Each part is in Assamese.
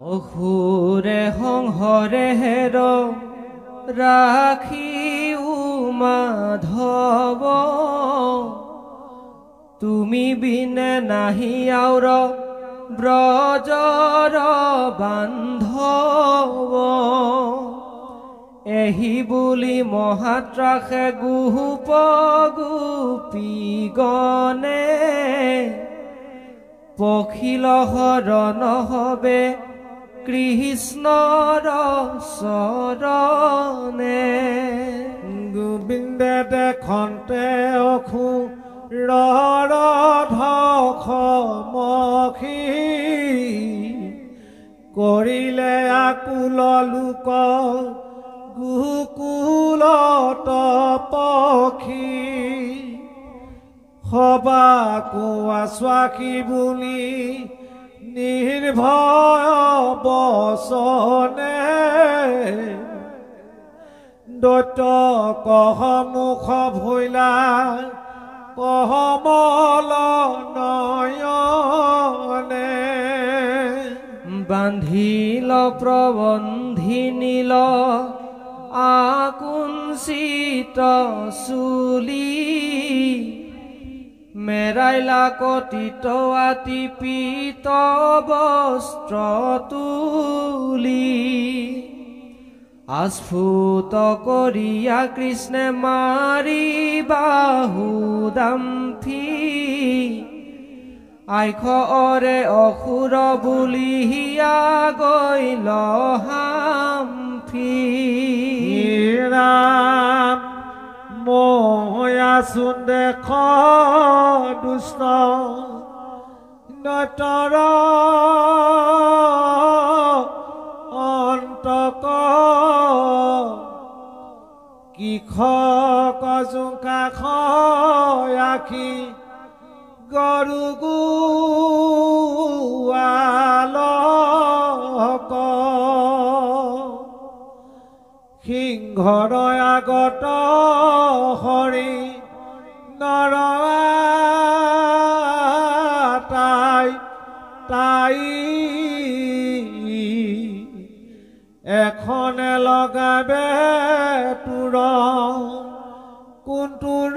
অসুৰে সংহৰে হেৰ ৰাখিও মাধৱ তুমি বিনে নাহি আউৰ ব্ৰজৰ বান্ধৱ এহি বুলি মহাত্ৰাসে গোপ গোপীগণে পখিল হৰণ হবে কৃষ্ণৰ চৰণে গোবিন্দে দেখন্তে অসুৰৰ ধমখি কৰিলে আকুল লোক গোকুলত পখি সবা কোৱা স্বাখী বুলি নিৰ্ভয় বচনে দৈত্য কহমুখ ভৈলা কহমল নয়নে বান্ধিল প্ৰবন্ধি নীল আকুঞ্চিত চুলি মেৰাইলা কটিত আতি পীত বস্ত্ৰ তুলি আস্ফুট কৰিয়া কৃষ্ণে মাৰি বাহু দাম্ফি আইখ অৰে অসুৰ বুলিয়া গৈল হাম্ফি ৰাম ময়াচোন দেখ দুষ্ট নতৰ অন্তক কিখ কজোকা খয়াখি গৰু গোৱালক সিংহৰ আগত হৰি নৰ তাই এখনে লগাবে তোৰ কোনটোৰ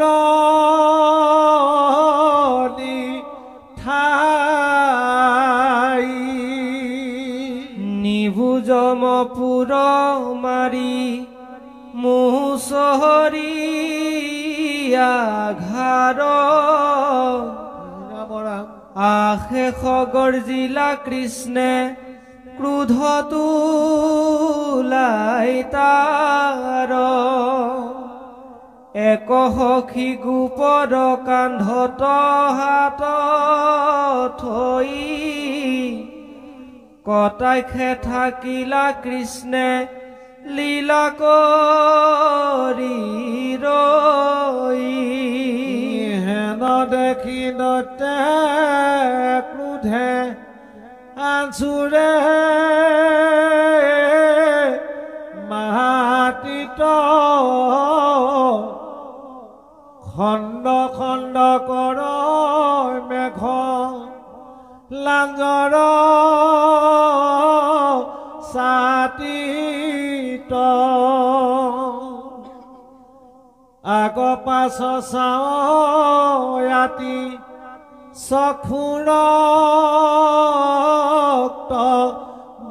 ঠাই নিভুজমপুৰ মাৰি মুচহৰীয়া ঘাৰ আশেষ গৰ্জিলা কৃষ্ণে ক্ৰোধ তুলাই তাৰ এক সখী গোপৰ কান্ধত হাত থৈ কটাইখে থাকিলা কৃষ্ণে লীলা কৰি ৰৈ হেন দেখি নতে ক্ৰোধে আঁচুৰে মাটিত খণ্ড খণ্ড কৰ মেঘ লাঞ্জৰ ছাতিত আগ পাছ চাওঁ ৰাতি চক্ষুৰ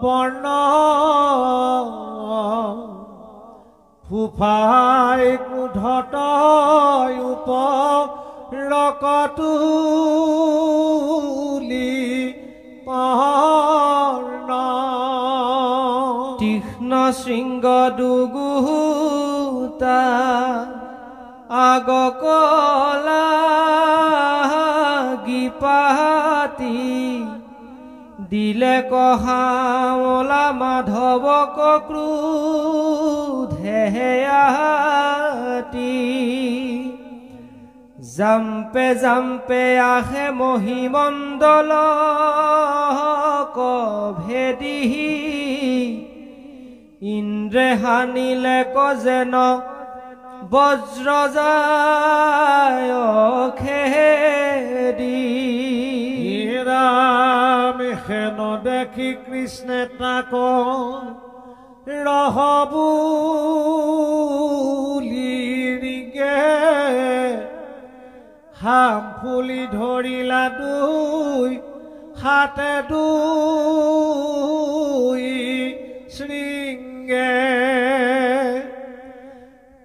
বৰ্ণ ফুফাই ক্ৰোধত উপৰকতুলি পৰ্ণ তীক্ষ্ণ শৃংগ দুগুটা আগ কলা গিপাতি দিলে কহামলা মাধৱক ক্ৰোধে আতি জাম্পে জাম্পে আহে মহিমণ্ডল ভেদি ইন্দ্ৰে হানিলে কজেন বজ্ৰ যায় খেদি ৰাম হেন দেখি কৃষ্ণে তাক ৰহবুলি ৰিগে হাম ফুলি ধৰিলা দুই হাতে দুই শৃংগে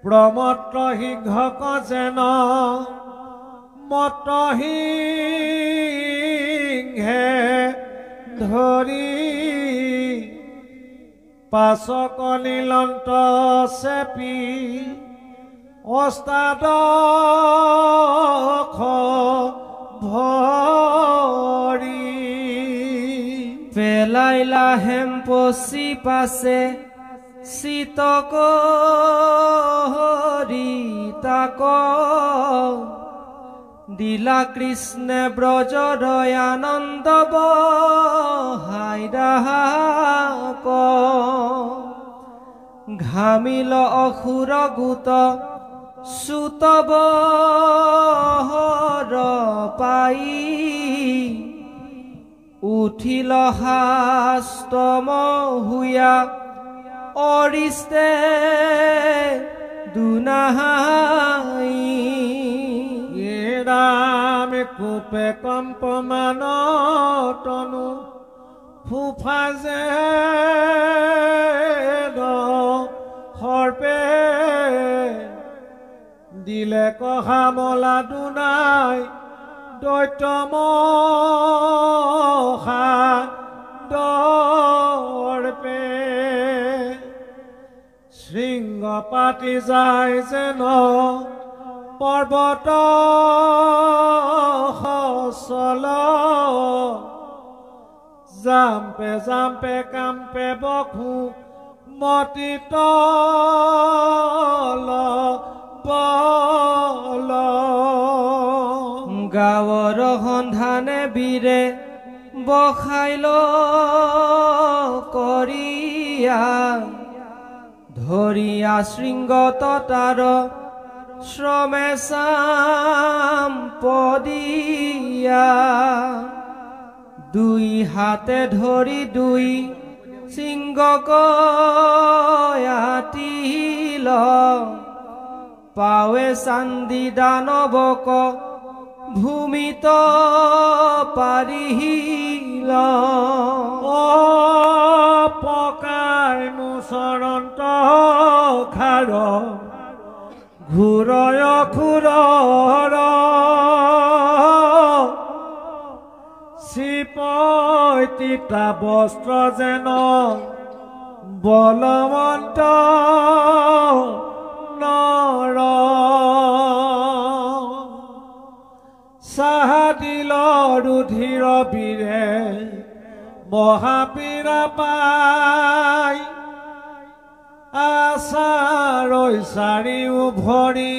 প্ৰমত্ত সিংহক যেন মতহিংহে ধৰি পাচক নীলন্ত চেপি অষ্টাদশ ভৰি পেলাইলা হেমপচি পাছে চিতক তাক দিলা কৃষ্ণে ব্ৰজৰ আনন্দ বহাইদাক ঘামিল অসুৰ গোট সুতব পাই উঠিল হাস্তম হুয়া অৰিষ্টে দুনাহাই ৰাম কোপে কম্পমান তনু ফুফা যে সৰ্পে দিলে কহামলা দুনাই দৈত্যমহা দৰ্পে শৃংগ পাতি যায় যেন পৰ্বত সচল জাম্পে জাম্পে কাম্পে বখু মতি তল বল গাঁৱৰ সন্ধানে বীৰে বখাইল কৰিয়া ধৰিয়া শৃংগত তাৰ শ্ৰমে চাম্পদিয়া দুই হাতে ধৰি দুই সিংহক আতিল পাৱে চান্দি দানৱক ভূমিত পাৰিল পকাই মুচৰন্ত খাৰ ঘূৰয় খুৰৰ চিপৈতিতা বস্ত্ৰ যেন বলৱন্ত নৰ চাহাদিল ৰুধিৰ বীৰে মহাপীৰা পাই আচাৰৈ চাৰিও ভৰি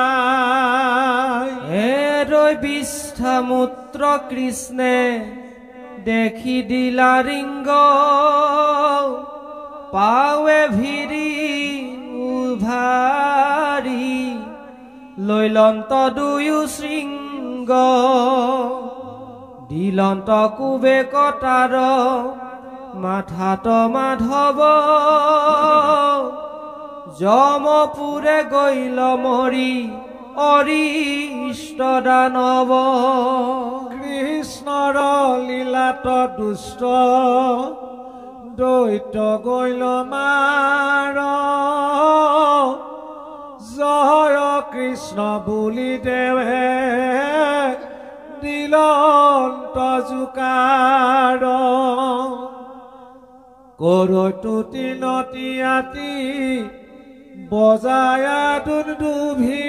চকুলতাই এৰৈ বিষ্ঠামূত্ৰ কৃষ্ণে দেখি দিলা ৰিংগ পাৱে ভিৰি উভাৰি লৈলন্ত দুয়ো শৃংগ দিলন্ত কুবে কটাৰ মাথাত মাধৱ যমপুৰে গৈল মৰি অৰিষ্ট দানৱ কৃষ্ণৰ লীলাত দুষ্ট দৈত্য গৈল মাৰ জয় কৃষ্ণ বুলি দেৱে দিলন্ত জোকাৰ কৰতুতি নতি আতি বজায়া দুন্দুভি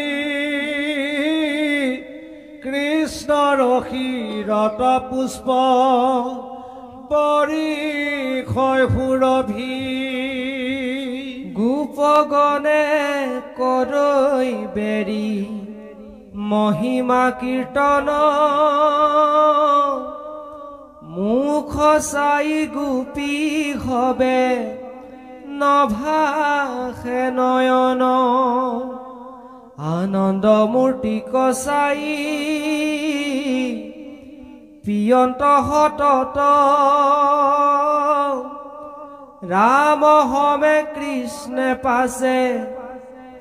কৃষ্ণৰ শিৰত পুষ্প পৰিক্ষয় সুৰভি গোপগণে কৰৈ বেৰি মহিমা কীৰ্তন মুখ চাই গোপী হবে নভাসে নয়ন আনন্দ মূৰ্তি কচাই পিয়ন্ত সতত ৰাম হমে কৃষ্ণে পাছে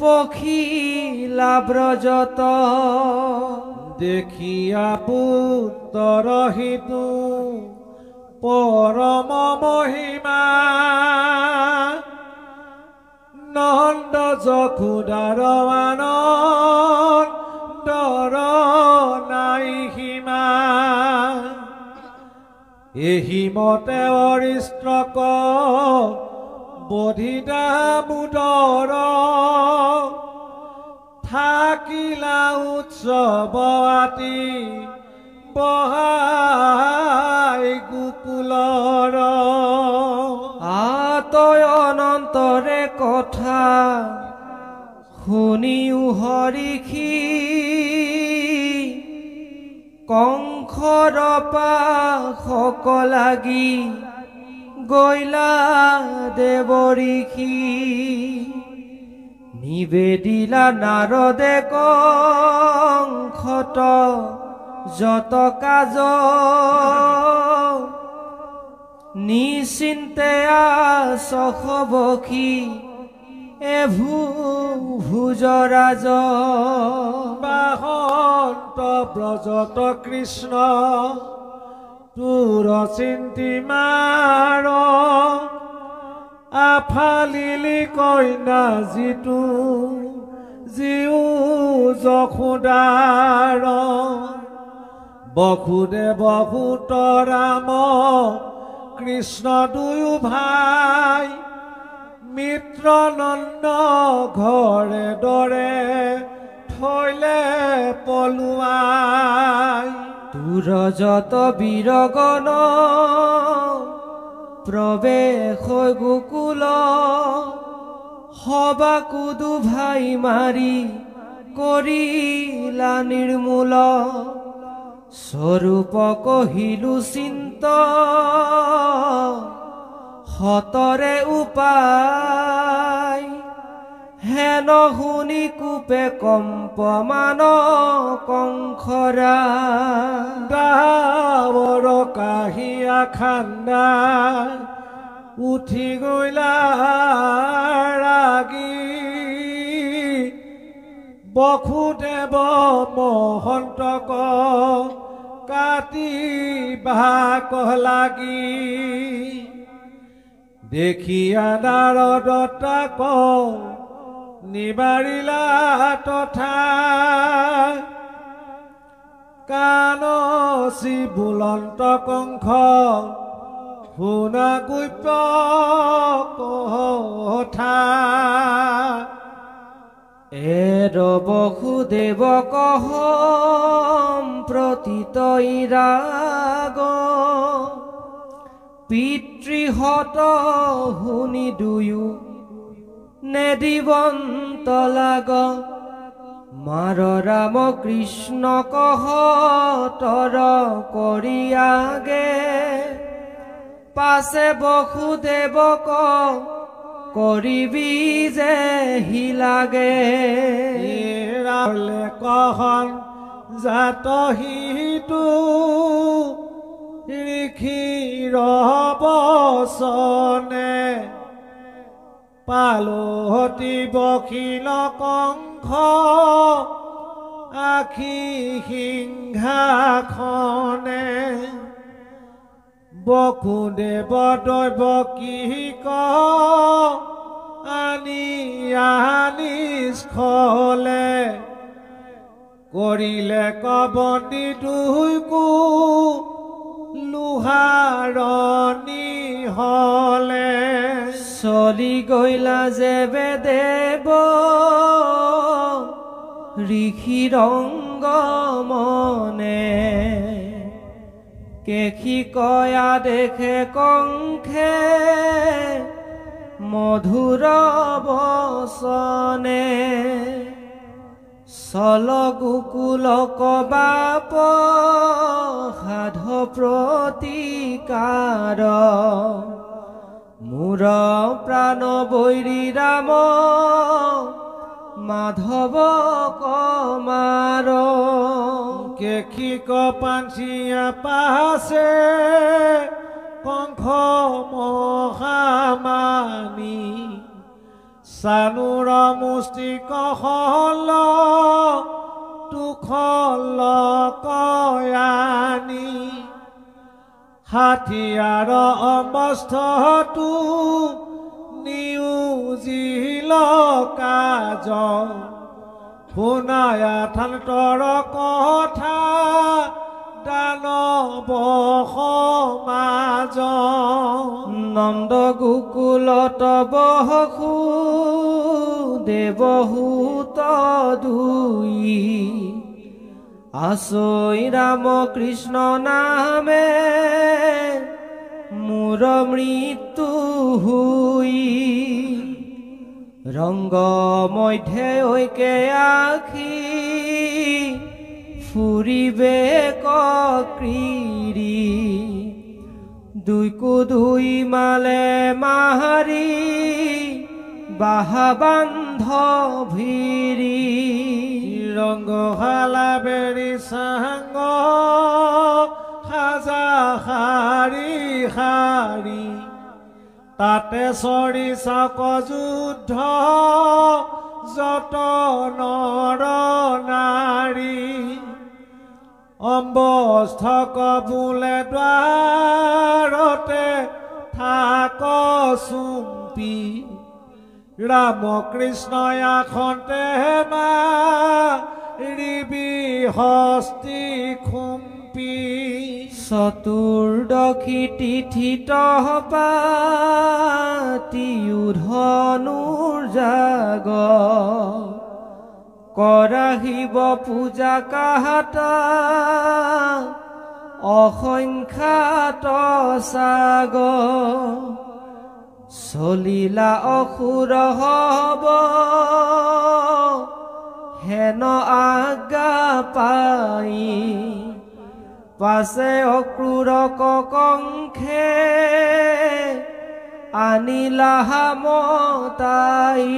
পখিলা ব্ৰজত দেখিয়া পুত্ৰৰ হিতু পৰম মহিমা নন্দ যশোদাৰ আনন্দৰ নাই সীমা এহি মতে অৰিষ্ট্ৰক বধিতা মুদৰ থাকিলা উৎসৱ আতি বহাই গোকুলৰ আতয় অনন্তৰে কথা শুনিও হৰিষি কংসৰ পাশক লাগি গৈলা দেৱঋষি নিবেদিলা নাৰদে কংসত যত কাজ নিশ্চিন্তে আচখবখি ভুজৰাজ বাহন্ত ব্ৰজত কৃষ্ণ তোৰ চিন্তি মাৰ আফালিলি কইনা যিটো জীউ যশোদাৰ বসুদেৱ সুত ৰাম কৃষ্ণ দুয়ো ভাই মিত্ৰ নন্দ ঘৰে দৰে থৈলে পলুৱাই তোৰ যত বীৰগণ প্ৰৱেশ গোকুল সবা কুদু ভাই মাৰি কৰিলা নিৰ্মূল স্বৰূপ কহিলু চিন্ত হতৰে উপায় হেন শুনি কোপে কম্পমান কংসৰা ডাৱৰ কাহিয়া খান্দা উঠি গৈলা ৰাগী বসুদেৱ মহন্তক কাটি ভাক লাগি দেখিয়া নাৰদ তাক নিবাৰিলা তথা কানচি বুলন্ত কংস শুনা গুপ্ত কথা এৰ বসুদেৱ কহম প্ৰতিত ৰাগ পিতৃহত শুনি দুয়ো নেদিবন্ত লাগ মাৰ ৰাম কৃষ্ণ কহ তৰ কৰিয়াগে পাছে বসুদেৱক কৰিবি যে হিলাগে ৰালে কহন জাত হিতু ঋষিৰ বচনে পালহতি বখিল কংস আখি সিংহাসনে বসুদেৱ দৈৱ কি আনি আনি স্খলে কৰিলে কবন্দী দুইকো লোহাৰণী হলে চলি গৈলা যেবে দেৱ ঋষিৰংগ মনে কেখি কয়া দেখে কংখে মধুৰ বচনে চল গোকুলক বাপ সাধ প্ৰতিকাৰ মোৰ প্ৰাণ বৈৰী ৰাম মাধৱ কমাৰ কেশিক পাঞ্চিয়া পাছে কংখ মহামানী চানুৰ মুষ্টিক হল তুখল কয়ানী হাথিয়াৰ অমস্থটো নিউজিল কাজ শুনায়া থান্তৰ কথা দানৱ সমাজ নন্দ গোকুলত বসু দেৱহূত দুই আছৈ ৰাম কৃষ্ণ নামে মোৰ মৃত্যু হুই ৰংগ মধ্যে ঐকে আখি ফুৰিবে ক্ৰীড়ি দুইকো দুই মালে মাহাৰি বাহা বান্ধ ভিৰি ৰংগশালা বেৰি চাংগ সাজা শাৰী শাৰী তাতে চৰি চাক যুদ্ধ যত নৰ নাৰী অম্বস্থক বোলে দ্বাৰতে থাক চুম্পি ৰাম কৃষ্ণই আখন্তে মাৰিবি হস্তি খুম্পি চতুৰ্দশী তিথিত পাতি ধনুৰ জাগ কৰাহিব পূজা কাহাতা অসংখ্যাত সাগ চলিলা অসুৰ হব হেন আজ্ঞা পাই পাছে অক্ৰূৰক কংখে আনিলা মতাই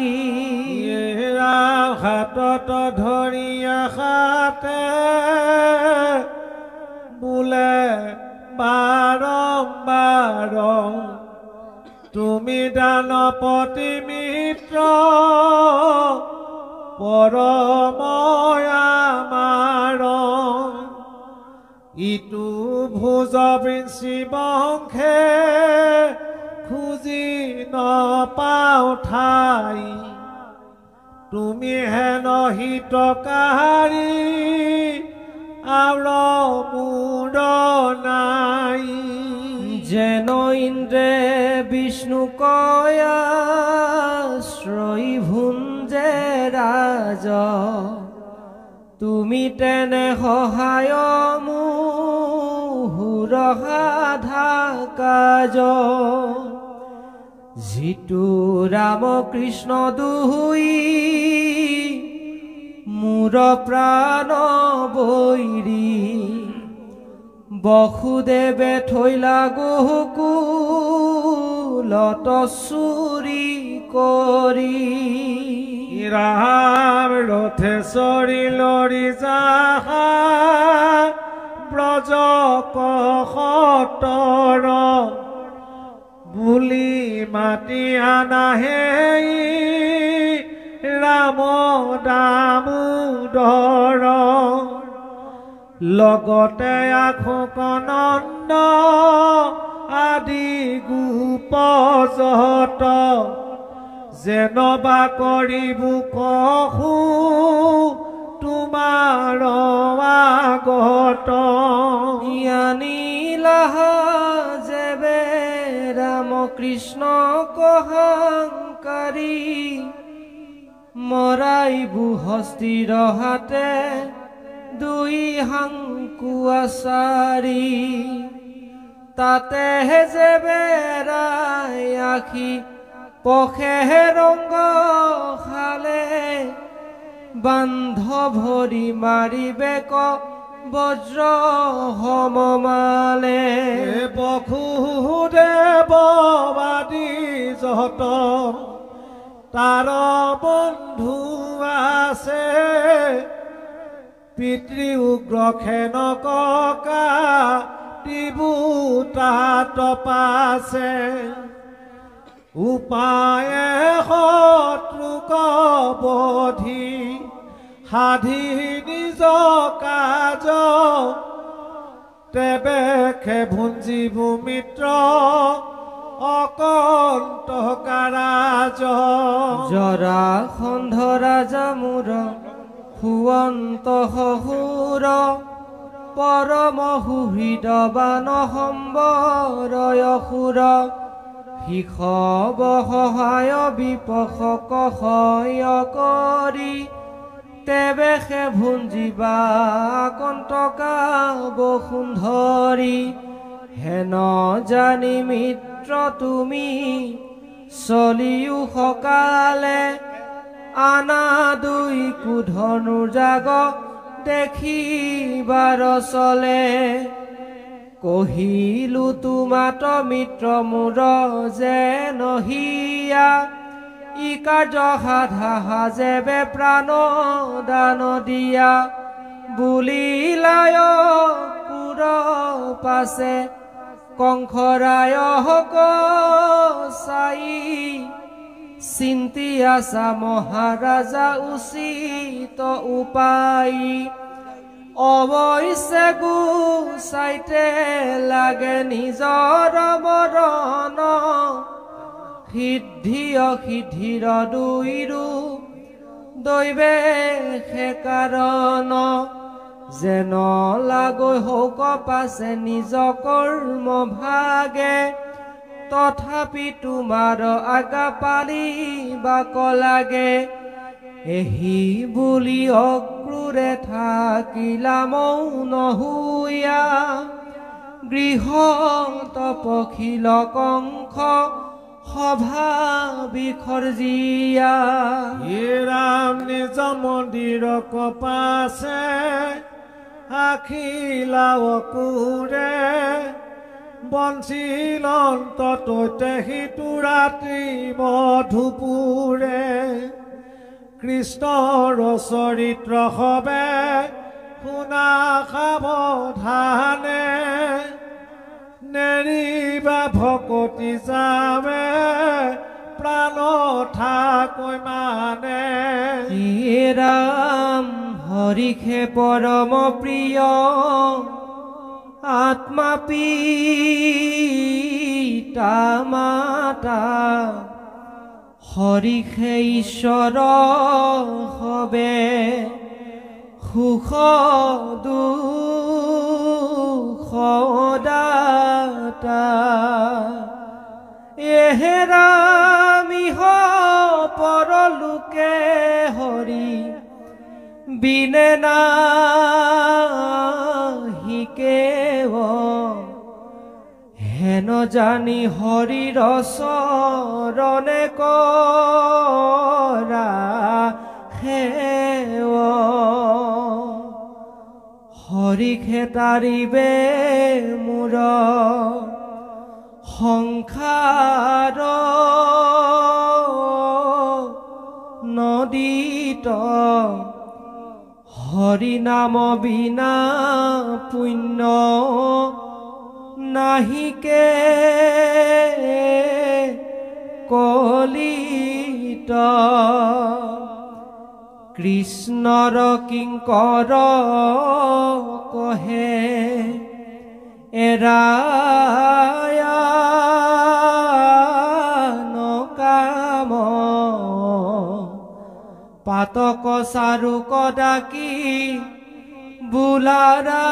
হাতত ধৰিয়া হাতে বোলে বাৰম্বাৰ তুমি দানপতি মিত্ৰ পৰময় আমাৰ ইটো ভোজ বৃঞ্চি বংশে খুজি নপাও ঠাই তুমি হেন হিতকাৰী আৰ মূৰ নাই যেন ইন্দ্ৰে বিষ্ণু কয়াশ্ৰয়ী ভুঞ্জে ৰাজ তুমি তেনে সহায় মোহৰ সাধা কাজ যিটো ৰাম কৃষ্ণ দুই মোৰ প্ৰাণ বৈৰী বসুদেৱে থৈলা গোকুলত চুৰি কৰি ৰাম ৰথে চৰি লৰি যাহা ব্ৰজ কসতৰ বুলি মাতি আনাহে ৰাম দামোদৰ লগতে আখোক নন্দ আদি গোপজত যেনবা কৰিব কহু তোমাৰ আগত আনিলাহ যেবে ৰাম কৃষ্ণ কহাংকাৰী মৰাইবু হস্তিৰ হাতে দুই হাংকুৱাচাৰী তাতে যেবেৰাই আখি পখে ৰংগ খালে বান্ধ ভৰি মাৰিবে ক বজ্ৰ সমমালে বসুদেৱবাদী যত তাৰ বন্ধু আছে পিতৃ উগ্ৰ খেনকা ত্ৰিভুতাত পাছে উপায়ে শত্ৰুক বধি সাধি নিজ কাজ তেবেখে ভুঞ্জিবু মিত্ৰ অকন্ত কাৰাজ জৰাসন্ধ ৰাজা মূৰ সুৱন্ত শহুৰ পৰম সুহৃদ বান সম্বৰয় সুৰ শিখব সহায় বিপশক সহায় কৰি তেবেখে ভুঞ্জিবা কন্তকা বসুন্ধৰি হেন জানি মিত্ৰ তুমি চলিও সকালে আনা দুই কুধনু জাগ দেখিবাৰ চলে কহিলো তোমাত মিত্ৰ মোৰ যে নহিয়া ই কাৰ্য সাধা সাজেবে প্ৰাণ দান দিয়া বুলিলায় কুৰ পাছে কংসৰায় হক চাই চিন্তি আছা মহাৰাজা উচিত উপায় অৱশ্যে গুচাইতে লাগে নিজৰ মৰণ সিদ্ধি অসিদ্ধিৰ দুইৰো দৈৱে সে কাৰণ যেন লাগৈ হওক পাছে নিজ কৰ্ম ভাগে তথাপি তোমাৰ আগা পালিবাক লাগে এহি বুলি অক্ৰূৰে থাকিলা মৌন হুয়া গৃহ তপশিল কংস সভা বিসৰ্জিয়া ৰাম নিজ মন্দিৰ কপাছে আখিলা অকুৰে বঞ্চিল অন্ততে সিটো ৰাতি মধুপুৰে কৃষ্ণৰ চৰিত্ৰ সবে শুনা সাৱধানে নেৰিবা ভকতি যামে প্ৰাণ ঠাকৈ মানে ৰাম হৰিষে পৰম প্ৰিয় আত্মা পিতা মাতা হৰিষে ঈশ্বৰ সবে সুখ দুখ দাতা এহেৰামিহ পৰলোকে হৰি বিনে নাহিকেৱ হেন জানি হৰিৰ চৰণে কৰা সেৱ হৰিষে তাৰিবে মোৰ সংসাৰ নদীত হৰি নাম বিনা পুণ্য নাহিকে কলিত কৃষ্ণৰ কিংকৰ কহে এৰায়া নকাম পাতক চাৰুক ডাকি বুলাৰা